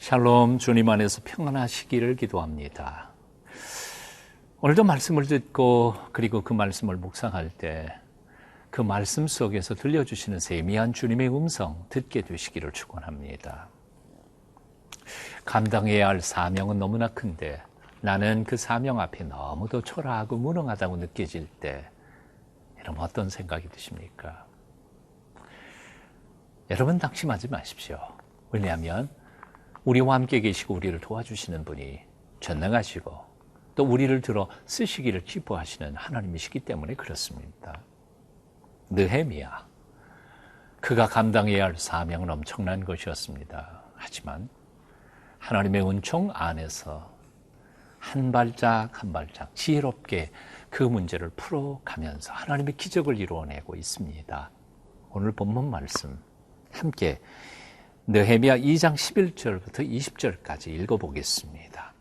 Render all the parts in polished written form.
샬롬, 주님 안에서 평안하시기를 기도합니다. 오늘도 말씀을 듣고 그리고 그 말씀을 묵상할 때 그 말씀 속에서 들려주시는 세미한 주님의 음성 듣게 되시기를 축원합니다. 감당해야 할 사명은 너무나 큰데 나는 그 사명 앞에 너무도 초라하고 무능하다고 느껴질 때 여러분 어떤 생각이 드십니까? 여러분 낙심하지 마십시오. 왜냐하면 우리와 함께 계시고 우리를 도와주시는 분이 전능하시고 또 우리를 들어 쓰시기를 기뻐하시는 하나님이시기 때문에 그렇습니다. 느헤미야, 그가 감당해야 할 사명은 엄청난 것이었습니다. 하지만 하나님의 은총 안에서 한 발짝 한 발짝 지혜롭게 그 문제를 풀어가면서 하나님의 기적을 이루어내고 있습니다. 오늘 본문 말씀 함께 느헤미야 2장 11절부터 20절까지 읽어보겠습니다.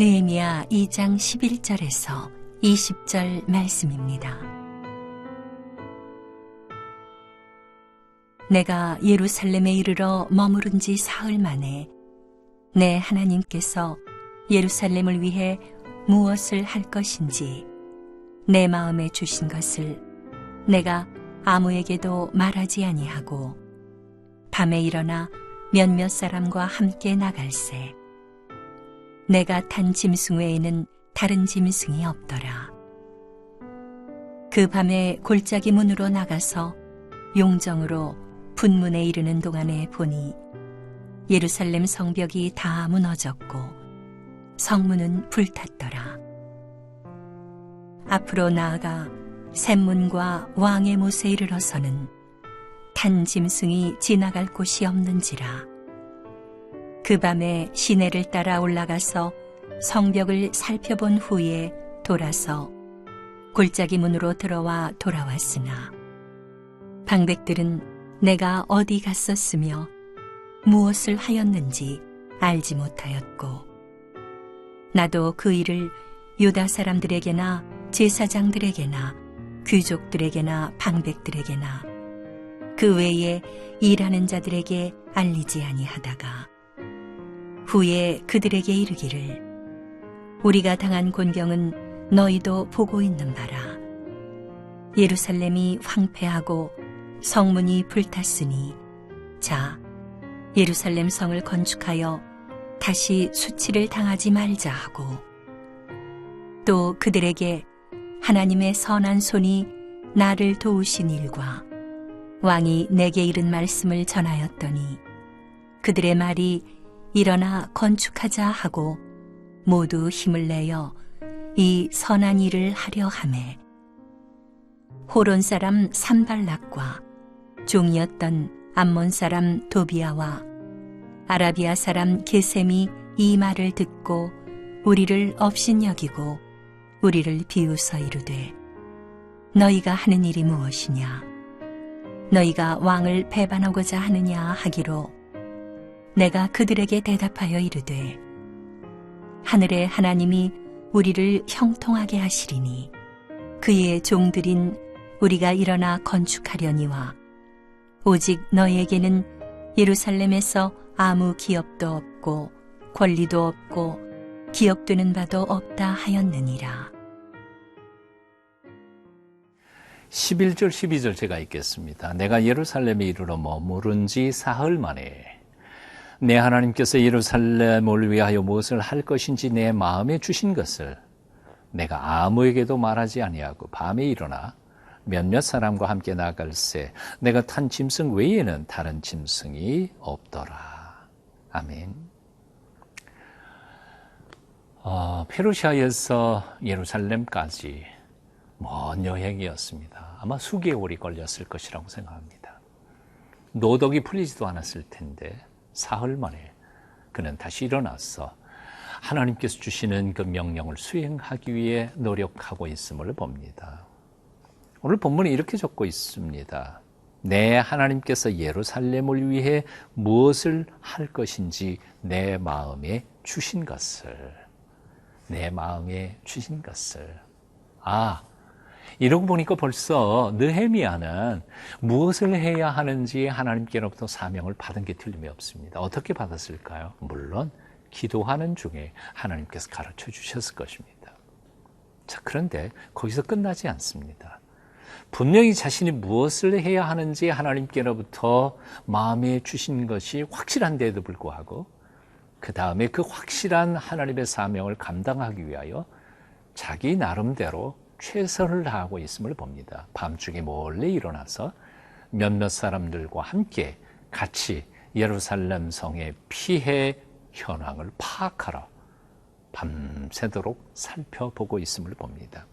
느헤미야 2장 11절에서 20절 말씀입니다. 내가 예루살렘에 이르러 머무른 지 사흘 만에 내 하나님께서 예루살렘을 위해 무엇을 할 것인지 내 마음에 주신 것을 내가 아무에게도 말하지 아니하고 밤에 일어나 몇몇 사람과 함께 나갈새 내가 탄 짐승 외에는 다른 짐승이 없더라. 그 밤에 골짜기 문으로 나가서 용정으로 분문에 이르는 동안에 보니 예루살렘 성벽이 다 무너졌고 성문은 불탔더라. 앞으로 나아가 샘문과 왕의 못에 이르러서는 탄 짐승이 지나갈 곳이 없는지라. 그 밤에 시내를 따라 올라가서 성벽을 살펴본 후에 돌아서 골짜기 문으로 들어와 돌아왔으나 방백들은 내가 어디 갔었으며 무엇을 하였는지 알지 못하였고 나도 그 일을 유다 사람들에게나 제사장들에게나 귀족들에게나 방백들에게나 그 외에 일하는 자들에게 알리지 아니하다가 후에 그들에게 이르기를 우리가 당한 곤경은 너희도 보고 있는 바라. 예루살렘이 황폐하고 성문이 불탔으니 자 예루살렘 성을 건축하여 다시 수치를 당하지 말자 하고 또 그들에게 하나님의 선한 손이 나를 도우신 일과 왕이 내게 이른 말씀을 전하였더니 그들의 말이 일어나 건축하자 하고 모두 힘을 내어 이 선한 일을 하려 하매 호론 사람 산발락과 종이었던 암몬 사람 도비아와 아라비아 사람 게셈이 이 말을 듣고 우리를 업신여기고 우리를 비웃어 이르되 너희가 하는 일이 무엇이냐 너희가 왕을 배반하고자 하느냐 하기로 내가 그들에게 대답하여 이르되 하늘의 하나님이 우리를 형통하게 하시리니 그의 종들인 우리가 일어나 건축하려니와 오직 너희에게는 예루살렘에서 아무 기업도 없고 권리도 없고 기억되는 바도 없다 하였느니라. 11절 12절 제가 읽겠습니다. 내가 예루살렘에 이르러 머무른 지 사흘 만에 내 하나님께서 예루살렘을 위하여 무엇을 할 것인지 내 마음에 주신 것을 내가 아무에게도 말하지 아니하고 밤에 일어나 몇몇 사람과 함께 나갈새 내가 탄 짐승 외에는 다른 짐승이 없더라. 아멘. 페르시아에서 예루살렘까지 먼 여행이었습니다. 아마 수개월이 걸렸을 것이라고 생각합니다. 노덕이 풀리지도 않았을 텐데 사흘 만에 그는 다시 일어나서 하나님께서 주시는 그 명령을 수행하기 위해 노력하고 있음을 봅니다. 오늘 본문에 이렇게 적고 있습니다. 내 하나님께서 예루살렘을 위해 무엇을 할 것인지 내 마음에 주신 것을 내 마음에 주신 것을. 이러고 보니까 벌써 느헤미야는 무엇을 해야 하는지 하나님께로부터 사명을 받은 게 틀림이 없습니다. 어떻게 받았을까요? 물론 기도하는 중에 하나님께서 가르쳐 주셨을 것입니다. 자, 그런데 거기서 끝나지 않습니다. 분명히 자신이 무엇을 해야 하는지 하나님께로부터 마음에 주신 것이 확실한데도 불구하고 그 다음에 그 확실한 하나님의 사명을 감당하기 위하여 자기 나름대로 최선을 다하고 있음을 봅니다. 밤중에 몰래 일어나서 몇몇 사람들과 함께 같이 예루살렘 성의 피해 현황을 파악하러 밤새도록 살펴보고 있음을 봅니다.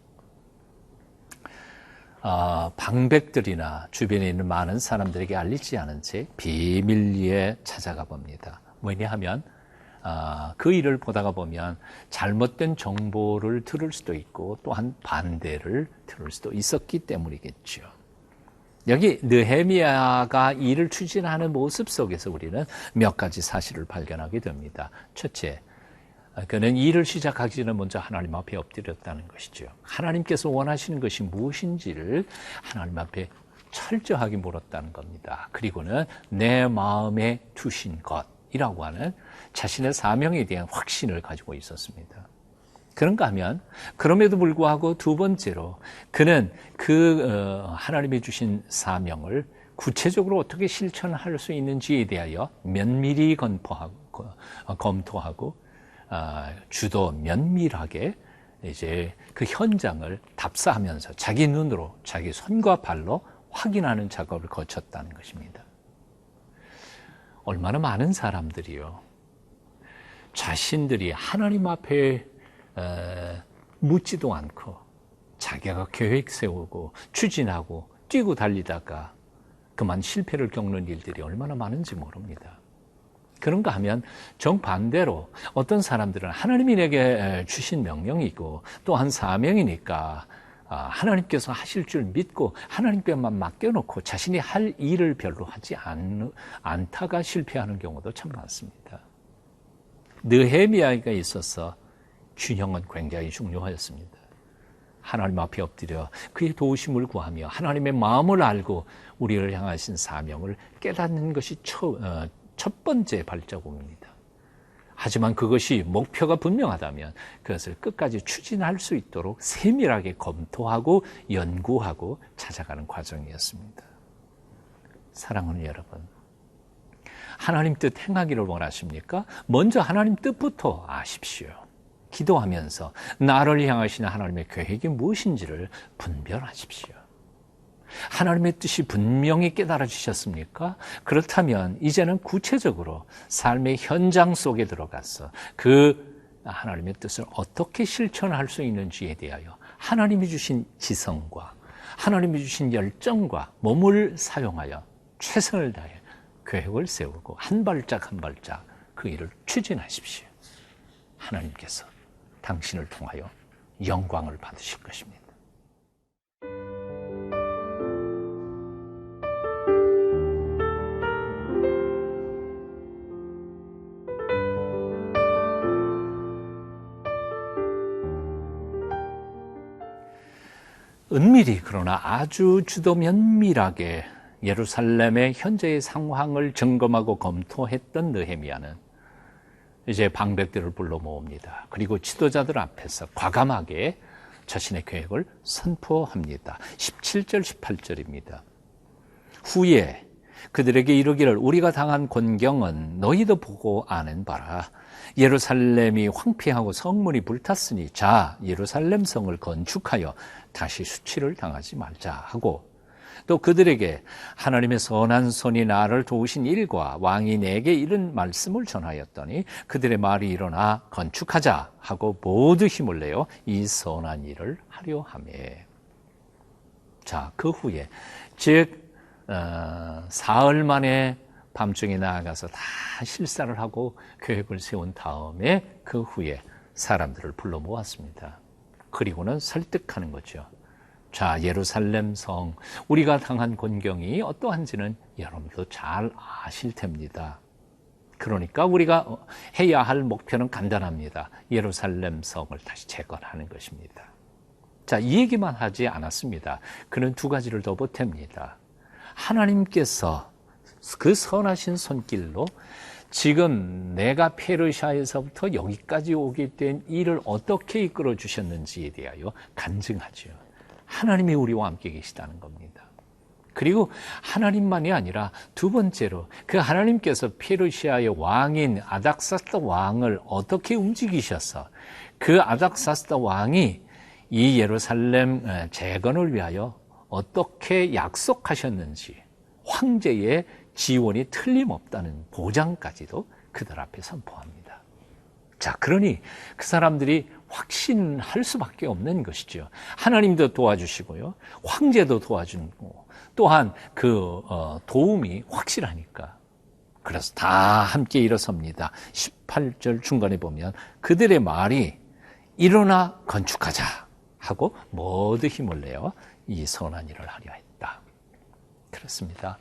방백들이나 주변에 있는 많은 사람들에게 알리지 않은 채 비밀리에 찾아가 봅니다. 왜냐하면 그 일을 보다가 보면 잘못된 정보를 들을 수도 있고 또한 반대를 들을 수도 있었기 때문이겠죠. 여기 느헤미야가 일을 추진하는 모습 속에서 우리는 몇 가지 사실을 발견하게 됩니다. 첫째, 그는 일을 시작하기 전에 먼저 하나님 앞에 엎드렸다는 것이죠. 하나님께서 원하시는 것이 무엇인지를 하나님 앞에 철저하게 물었다는 겁니다. 그리고는 내 마음에 두신 것이라고 하는 자신의 사명에 대한 확신을 가지고 있었습니다. 그런가 하면 그럼에도 불구하고 두 번째로 그는 하나님이 주신 사명을 구체적으로 어떻게 실천할 수 있는지에 대하여 면밀히 검토하고 주도 면밀하게 이제 그 현장을 답사하면서 자기 눈으로 자기 손과 발로 확인하는 작업을 거쳤다는 것입니다. 얼마나 많은 사람들이요, 자신들이 하나님 앞에 묻지도 않고 자기가 계획 세우고 추진하고 뛰고 달리다가 그만 실패를 겪는 일들이 얼마나 많은지 모릅니다. 그런가 하면 정반대로 어떤 사람들은 하나님이 내게 주신 명령이고 또한 사명이니까 하나님께서 하실 줄 믿고 하나님께만 맡겨놓고 자신이 할 일을 별로 하지 않다가 실패하는 경우도 참 많습니다. 느헤미야가 있어서 균형은 굉장히 중요하였습니다. 하나님 앞에 엎드려 그의 도우심을 구하며 하나님의 마음을 알고 우리를 향하신 사명을 깨닫는 것이 첫 번째 발자국입니다. 하지만 그것이 목표가 분명하다면 그것을 끝까지 추진할 수 있도록 세밀하게 검토하고 연구하고 찾아가는 과정이었습니다. 사랑하는 여러분, 하나님 뜻 행하기를 원하십니까? 먼저 하나님 뜻부터 아십시오. 기도하면서 나를 향하시는 하나님의 계획이 무엇인지를 분별하십시오. 하나님의 뜻이 분명히 깨달아지셨습니까? 그렇다면 이제는 구체적으로 삶의 현장 속에 들어가서 그 하나님의 뜻을 어떻게 실천할 수 있는지에 대하여 하나님이 주신 지성과 하나님이 주신 열정과 몸을 사용하여 최선을 다해 계획을 세우고 한 발짝 한 발짝 그 일을 추진하십시오. 하나님께서 당신을 통하여 영광을 받으실 것입니다. 은밀히 그러나 아주 주도 면밀하게 예루살렘의 현재의 상황을 점검하고 검토했던 느헤미야는 이제 방백들을 불러 모읍니다. 그리고 지도자들 앞에서 과감하게 자신의 계획을 선포합니다. 17절, 18절입니다. 후에 그들에게 이르기를 우리가 당한 곤경은 너희도 보고 아는 바라. 예루살렘이 황폐하고 성문이 불탔으니 자 예루살렘 성을 건축하여 다시 수치를 당하지 말자 하고, 또 그들에게 하나님의 선한 손이 나를 도우신 일과 왕이 내게 이른 말씀을 전하였더니 그들의 말이 일어나 건축하자 하고 모두 힘을 내어 이 선한 일을 하려 하매. 자, 그 후에 즉 사흘 만에 밤중에 나아가서 다 실사를 하고 계획을 세운 다음에 그 후에 사람들을 불러 모았습니다. 그리고는 설득하는 거죠. 자, 예루살렘 성, 우리가 당한 곤경이 어떠한지는 여러분도 잘 아실 텐니다. 그러니까 우리가 해야 할 목표는 간단합니다. 예루살렘 성을 다시 재건하는 것입니다. 자, 이 얘기만 하지 않았습니다. 그는 두 가지를 더 보탭니다. 하나님께서 그 선하신 손길로 지금 내가 페르시아에서부터 여기까지 오게 된 일을 어떻게 이끌어 주셨는지에 대하여 간증하죠. 하나님이 우리와 함께 계시다는 겁니다. 그리고 하나님만이 아니라 두 번째로 그 하나님께서 페르시아의 왕인 아닥사스다 왕을 어떻게 움직이셔서 그 아닥사스다 왕이 이 예루살렘 재건을 위하여 어떻게 약속하셨는지 황제의 지원이 틀림없다는 보장까지도 그들 앞에 선포합니다. 자, 그러니 그 사람들이 확신할 수밖에 없는 것이죠. 하나님도 도와주시고요. 황제도 도와주고 또한 그 도움이 확실하니까. 그래서 다 함께 일어섭니다. 18절 중간에 보면 그들의 말이 일어나 건축하자 하고 모두 힘을 내어 이 선한 일을 하려 했다. 그렇습니다.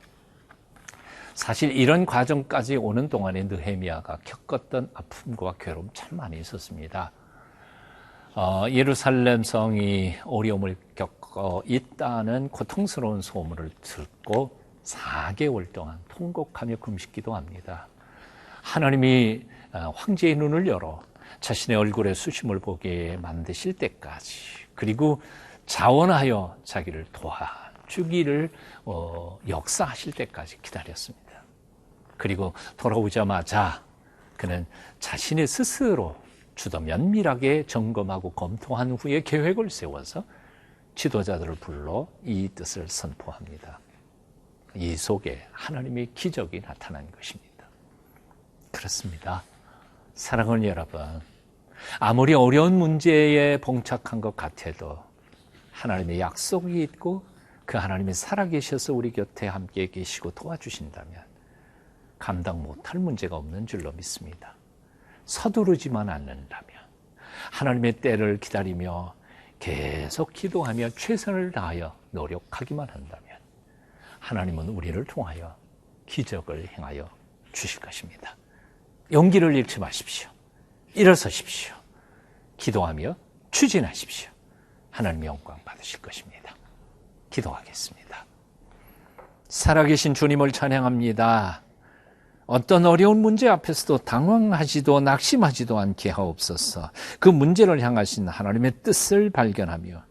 사실 이런 과정까지 오는 동안에 느헤미야가 겪었던 아픔과 괴로움 참 많이 있었습니다. 예루살렘 성이 어려움을 겪어 있다는 고통스러운 소문을 듣고 4개월 동안 통곡하며 금식기도 합니다. 하나님이 황제의 눈을 열어 자신의 얼굴에 수심을 보게 만드실 때까지, 그리고 자원하여 자기를 도와주기를 역사하실 때까지 기다렸습니다. 그리고 돌아오자마자 그는 자신의 스스로 주도 면밀하게 점검하고 검토한 후에 계획을 세워서 지도자들을 불러 이 뜻을 선포합니다. 이 속에 하나님의 기적이 나타난 것입니다. 그렇습니다. 사랑하는 여러분, 아무리 어려운 문제에 봉착한 것 같아도 하나님의 약속이 있고 그 하나님이 살아계셔서 우리 곁에 함께 계시고 도와주신다면 감당 못할 문제가 없는 줄로 믿습니다. 서두르지만 않는다면, 하나님의 때를 기다리며 계속 기도하며 최선을 다하여 노력하기만 한다면 하나님은 우리를 통하여 기적을 행하여 주실 것입니다. 용기를 잃지 마십시오. 일어서십시오. 기도하며 추진하십시오. 하나님의 영광 받으실 것입니다. 기도하겠습니다. 살아계신 주님을 찬양합니다. 어떤 어려운 문제 앞에서도 당황하지도 낙심하지도 않게 하옵소서. 그 문제를 향하신 하나님의 뜻을 발견하며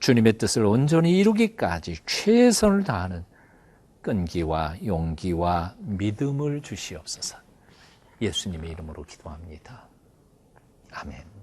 주님의 뜻을 온전히 이루기까지 최선을 다하는 끈기와 용기와 믿음을 주시옵소서. 예수님의 이름으로 기도합니다. 아멘.